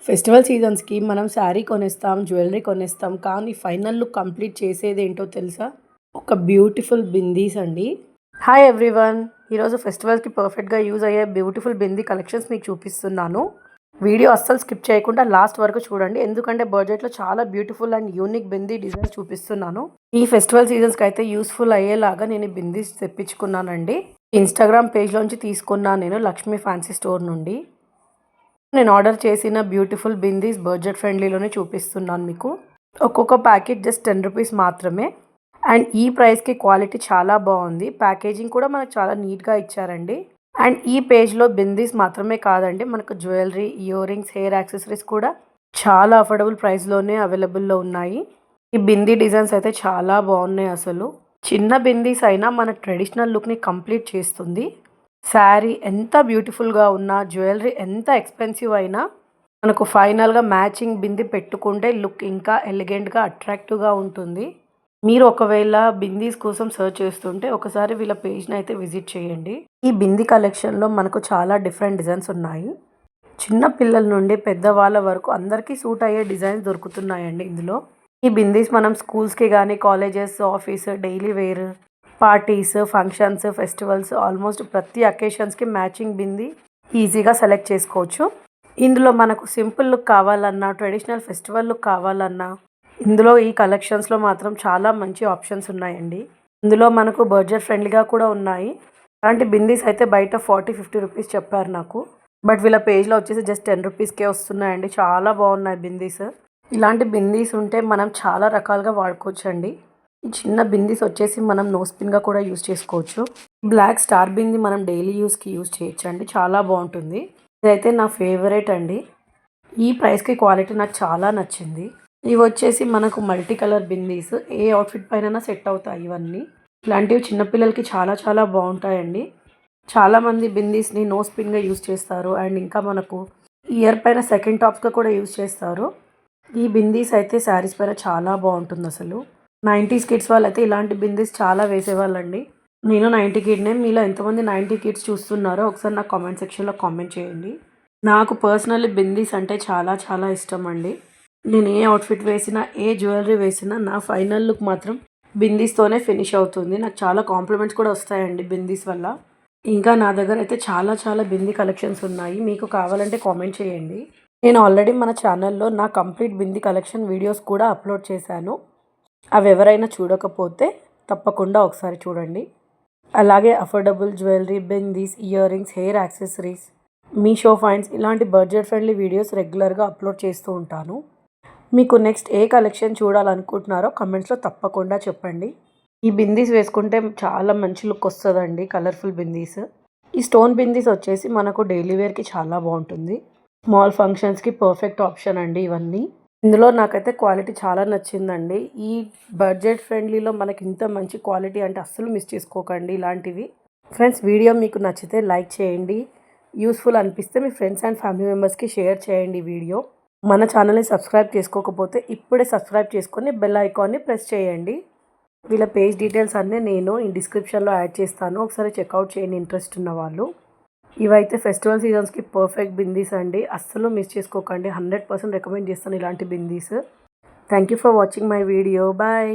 Festival సీజన్స్‌కి మనం sari కొనేస్తాం, jewellery కొనేస్తాం. కానీ final look complete చేసేదేంటో తెలుసా? ఒక బ్యూటిఫుల్ బిందీస్ అండి. Hi everyone! ఈరోజు ఫెస్టివల్‌కి పర్ఫెక్ట్‌గా యూజ్ అయ్యే బ్యూటిఫుల్ బిందీ కలెక్షన్స్ మీకు చూపిస్తున్నాను. వీడియో అస్సలు స్కిప్ చేయకుండా లాస్ట్ వరకు చూడండి. ఎందుకంటే బడ్జెట్‌లో చాలా beautiful and unique bindi designs చూపిస్తున్నాను. ఈ ఫెస్టివల్ సీజన్స్‌కి అయితే యూస్‌ఫుల్ అయ్యేలాగా నేను ఈ బిందీస్ తెప్పించుకున్నానండి. ఇన్‌స్టాగ్రామ్ పేజ్‌లోంచి తీసుకున్నాను నేను లక్ష్మీ ఫ్యాన్సీ స్టోర్ నుండి. నేను ఆర్డర్ చేసిన బ్యూటిఫుల్ బిందీస్ బడ్జెట్ ఫ్రెండ్లీలోనే చూపిస్తున్నాను మీకు. ఒక్కొక్క ప్యాకెట్ జస్ట్ 10 రూపీస్ మాత్రమే. అండ్ ఈ ప్రైస్కి క్వాలిటీ చాలా బాగుంది. ప్యాకేజింగ్ కూడా మనకు చాలా నీట్గా ఇచ్చారండి. అండ్ ఈ పేజ్లో బిందీస్ మాత్రమే కాదండి, మనకు jewellery, ear rings, hair accessories కూడా చాలా అఫోర్డబుల్ ప్రైస్లోనే అవైలబుల్లో ఉన్నాయి. ఈ బిందీ డిజైన్స్ అయితే చాలా బాగున్నాయి అసలు. చిన్న బిందీస్ అయినా మన ట్రెడిషనల్ లుక్ని కంప్లీట్ చేస్తుంది. శారీ ఎంత బ్యూటిఫుల్గా ఉన్నా, జ్యువెలరీ ఎంత ఎక్స్పెన్సివ్ అయినా మనకు ఫైనల్గా మ్యాచింగ్ బింది పెట్టుకుంటే లుక్ ఇంకా ఎలిగెంట్గా అట్రాక్టివ్గా ఉంటుంది. మీరు ఒకవేళ బిందీస్ కోసం సర్చ్ చేస్తుంటే ఒకసారి వీళ్ళ పేజ్ని అయితే విజిట్ చేయండి. ఈ బిందీ కలెక్షన్లో మనకు చాలా డిఫరెంట్ డిజైన్స్ ఉన్నాయి. చిన్న పిల్లల నుండి పెద్దవాళ్ళ వరకు అందరికీ సూట్ అయ్యే డిజైన్స్ దొరుకుతున్నాయండి ఇందులో. ఈ బిందీస్ మనం స్కూల్స్కి కానీ, colleges, office, daily wear, parties, functions, festivals almost ప్రతి అకేషన్స్కి మ్యాచింగ్ బింది ఈజీగా సెలెక్ట్ చేసుకోవచ్చు. ఇందులో మనకు సింపుల్ లుక్ కావాలన్నా, ట్రెడిషనల్ ఫెస్టివల్ లుక్ కావాలన్నా ఇందులో ఈ కలెక్షన్స్లో మాత్రం చాలా మంచి ఆప్షన్స్ ఉన్నాయండి. ఇందులో మనకు బడ్జెట్ ఫ్రెండ్లీగా కూడా ఉన్నాయి. అలాంటి బిందీస్ అయితే బయట 40-50 రూపీస్ చెప్పారు నాకు. బట్ వీళ్ళ పేజ్లో వచ్చేసి జస్ట్ 10 రూపీస్కే వస్తున్నాయండి. చాలా బాగున్నాయి బిందీస్. ఇలాంటి బిందీస్ ఉంటే మనం చాలా రకాలుగా వాడుకోవచ్చు అండి. ఈ చిన్న బిందీస్ వచ్చేసి మనం నోస్ పిన్గా కూడా యూజ్ చేసుకోవచ్చు. బ్లాక్ స్టార్ బింది మనం డైలీ యూస్కి యూజ్ చేయొచ్చు అండి. చాలా బాగుంటుంది. ఇదైతే నా ఫేవరెట్ అండి. ఈ ప్రైస్కి క్వాలిటీ నాకు చాలా నచ్చింది. ఇవి వచ్చేసి మనకు మల్టీ కలర్ బిందీస్. ఏ అవుట్ఫిట్ పైన సెట్ అవుతాయి ఇవన్నీ. ఇలాంటివి చిన్నపిల్లలకి చాలా చాలా బాగుంటాయండి. చాలామంది బిందీస్ని నోస్ పిన్గా యూజ్ చేస్తారు. అండ్ ఇంకా మనకు ఇయర్ పైన సెకండ్ టాప్స్గా కూడా యూజ్ చేస్తారు. ఈ బిందీస్ అయితే శారీస్ పైన చాలా బాగుంటుంది అసలు. 90s కిడ్స్ వాళ్ళైతే ఇలాంటి బిందీస్ చాలా వేసేవాళ్ళండి. నేను 90 కిడ్నే. మీలో ఎంతమంది 90 కిడ్స్ చూస్తున్నారో ఒకసారి నాకు కామెంట్ సెక్షన్లో కామెంట్ చేయండి. నాకు పర్సనల్లీ బిందీస్ అంటే చాలా చాలా ఇష్టం అండి. నేను ఏ అవుట్ఫిట్ వేసినా, ఏ జ్యువెలరీ వేసినా నా ఫైనల్ లుక్ మాత్రం బిందీస్తోనే ఫినిష్ అవుతుంది. నాకు చాలా కాంప్లిమెంట్స్ కూడా వస్తాయండి బిందీస్ వల్ల. ఇంకా నా దగ్గర అయితే చాలా చాలా బిందీ కలెక్షన్స్ ఉన్నాయి. మీకు కావాలంటే కామెంట్ చేయండి. నేను ఆల్రెడీ మన ఛానల్లో నా కంప్లీట్ బిందీ కలెక్షన్ వీడియోస్ కూడా అప్లోడ్ చేశాను. అవి ఎవరైనా చూడకపోతే తప్పకుండా ఒకసారి చూడండి. అలాగే affordable jewellery, bindis, ear rings, hair accessories, Meesho finds ఇలాంటి బడ్జెట్ ఫ్రెండ్లీ వీడియోస్ రెగ్యులర్గా అప్లోడ్ చేస్తూ ఉంటాను. మీకు నెక్స్ట్ ఏ కలెక్షన్ చూడాలనుకుంటున్నారో కమెంట్స్లో తప్పకుండా చెప్పండి. ఈ బిందీస్ వేసుకుంటే చాలా మంచి లుక్ వస్తుందండి, కలర్ఫుల్ బిందీస్. ఈ స్టోన్ బిందీస్ వచ్చేసి మనకు డైలీ వేర్కి చాలా బాగుంటుంది. స్మాల్ ఫంక్షన్స్కి పర్ఫెక్ట్ ఆప్షన్ అండి ఇవన్నీ. ఇందులో నాకైతే క్వాలిటీ చాలా నచ్చిందండి. ఈ బడ్జెట్ ఫ్రెండ్లీలో మనకి ఇంత మంచి క్వాలిటీ అంటే అస్సలు మిస్ చేసుకోకండి ఇలాంటివి. ఫ్రెండ్స్, వీడియో మీకు నచ్చితే లైక్ చేయండి. యూస్ఫుల్ అనిపిస్తే మీ ఫ్రెండ్స్ అండ్ ఫ్యామిలీ మెంబర్స్కి షేర్ చేయండి వీడియో. మన ఛానల్ని సబ్స్క్రైబ్ చేసుకోకపోతే ఇప్పుడే సబ్స్క్రైబ్ చేసుకొని బెల్ ఐకాన్ని ప్రెస్ చేయండి. వీళ్ళ పేజ్ డీటెయిల్స్ అన్నీ నేను ఈ డిస్క్రిప్షన్లో యాడ్ చేస్తాను. ఒకసారి చెక్అవుట్ చేయండి ఇంట్రెస్ట్ ఉన్న వాళ్ళు. ఇవైతే ఫెస్టివల్ సీజన్స్కి పర్ఫెక్ట్ బిందీస్ అండి. అస్సలు మిస్ చేసుకోకండి. 100% రికమెండ్ చేస్తాను ఇలాంటి bindis. Thank you for watching my video. Bye.